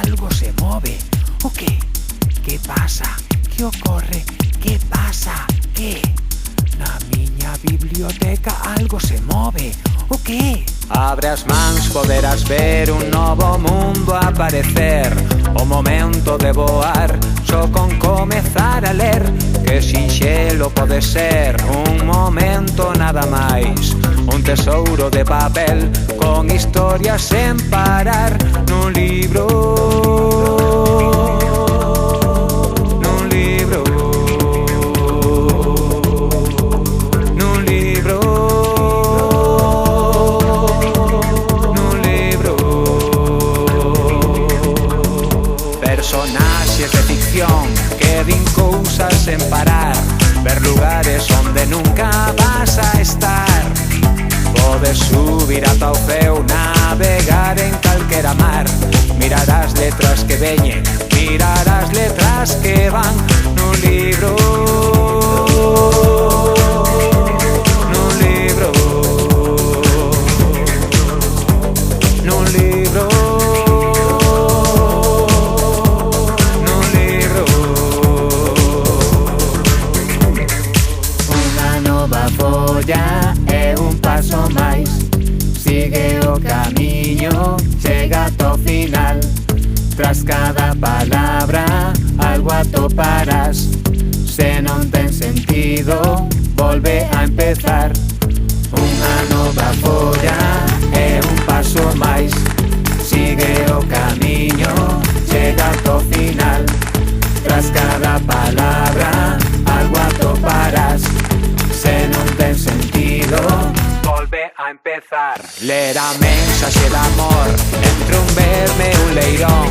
algo se move. O que? Que pasa? Que ocorre? Que pasa? Que? Na miña biblioteca algo se move. O que? Abre as mans, poderás ver un novo mundo aparecer. O momento de voar, só con comezar a ler. Que sinxelo pode ser, un momento nada máis. Un tesouro de papel, con historias sen parar. Nun libro, nun libro, nun libro, nun libro. Personaxes de ficción que din cousas sen parar. Ver lugares onde nunca vas a estar. Podes subir ata o ceo, navegar en calquera mar. Mirar as letras que veñen, mirar as letras que van nun libro, nun libro, nun libro, nun libro. Unha nova folla é un paso máis. Sigue o camiño, chega ata o final. Tras cada palabra algo atoparás. Se non ten sentido, volve a empezar. Unha nova folla é un paso máis. Sigue o camiño, chega ata o final. Tras cada palabra algo atoparás. Se non ten sentido, Volve a empezar. Ler a mensaxe de amor entre un verme e un leirón.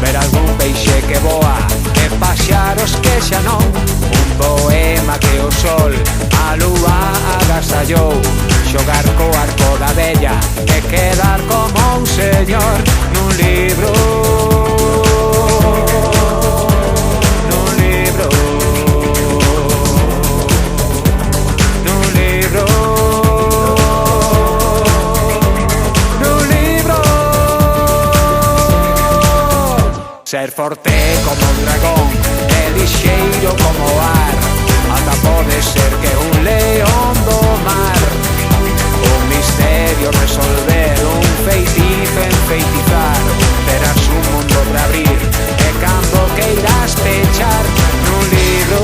Ver algún peixe que voa e paxaros que xa non. Un poema que o sol a lúa agasallou. Xogar co arco da vella e quedar como un señor nun libro, nun libro, nun libro, nun libro. Ser forte como un dragón e lixeiro como o ar. Ata pode ser que un león do mar. Un misterio resolver, un feitizo enfeitizar. Terás un mundo para abrir e cando que irás pechar nun libro,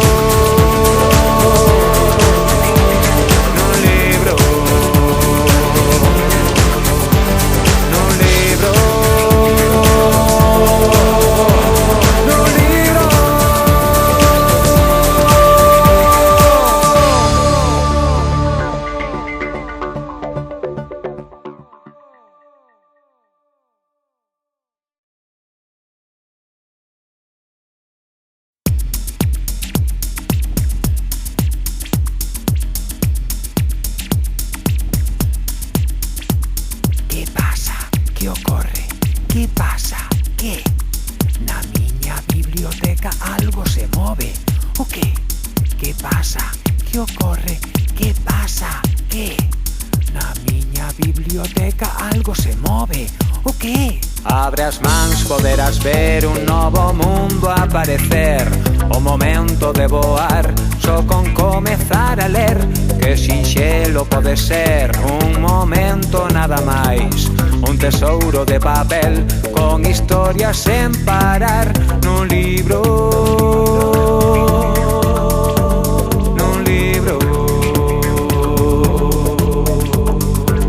nun libro, nun libro, nun libro. Que pasa? Que ocorre? Que pasa? Que? Na miña biblioteca algo se move. O que? Que pasa? Que ocorre? Que pasa? Que? Na miña biblioteca algo se move. O que? Abre as mans, poderás ver un novo mundo aparecer. O momento de voar, só con comezar a ler. Que sinxelo pode ser, un momento nada máis. Un tesouro de papel, con historias sen parar. Nun libro, nun libro,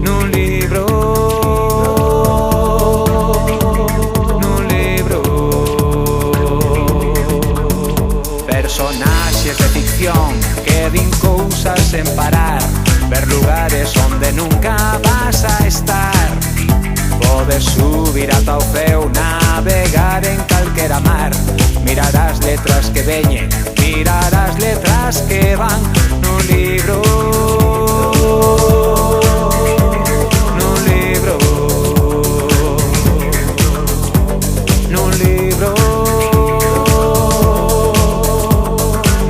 nun libro, nun libro. Personaxes de ficción que din cousas sen parar. Ver lugares onde nunca vas a estar. Podes subir ata o ceo, navegar en calquera mar. Mirar as letras que veñen, mirar as letras que van nun libro, nun libro, nun libro,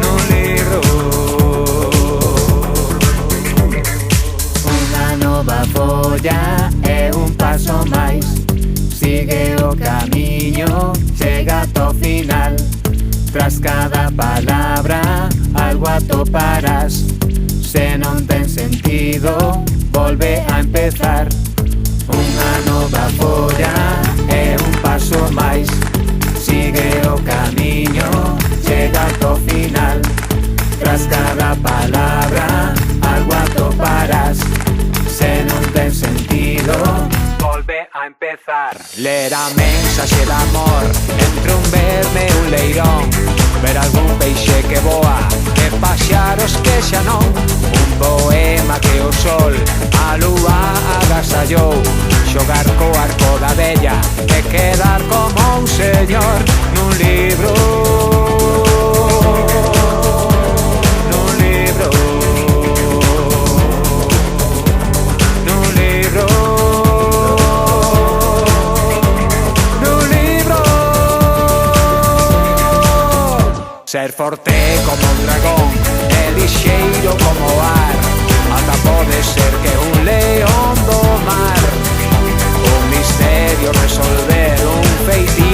nun libro. unha nova folla é un paso máis. Sigue o camiño, camiño chega ata o final. Tras cada palabra algo atoparás. Se non ten sentido, volve a empezar. Unha nova folla é un paso máis. Sigue o camiño, chega ata o final. Tras cada palabra algo atoparás. Se non ten sentido, volve a empezar. Ler a mensaxe de amor entre un verme e un leirón. Ver algún peixe que voa e paxaros que xa non. Un poema que o sol a lúa agasallou. Xogar co arco da vella e quedar como un señor nun libro. Nun libro. Nun libro. Ser forte como un dragón e lixeiro como o ar. Ata pode ser que un león do mar. Un misterio resolver, un feitizo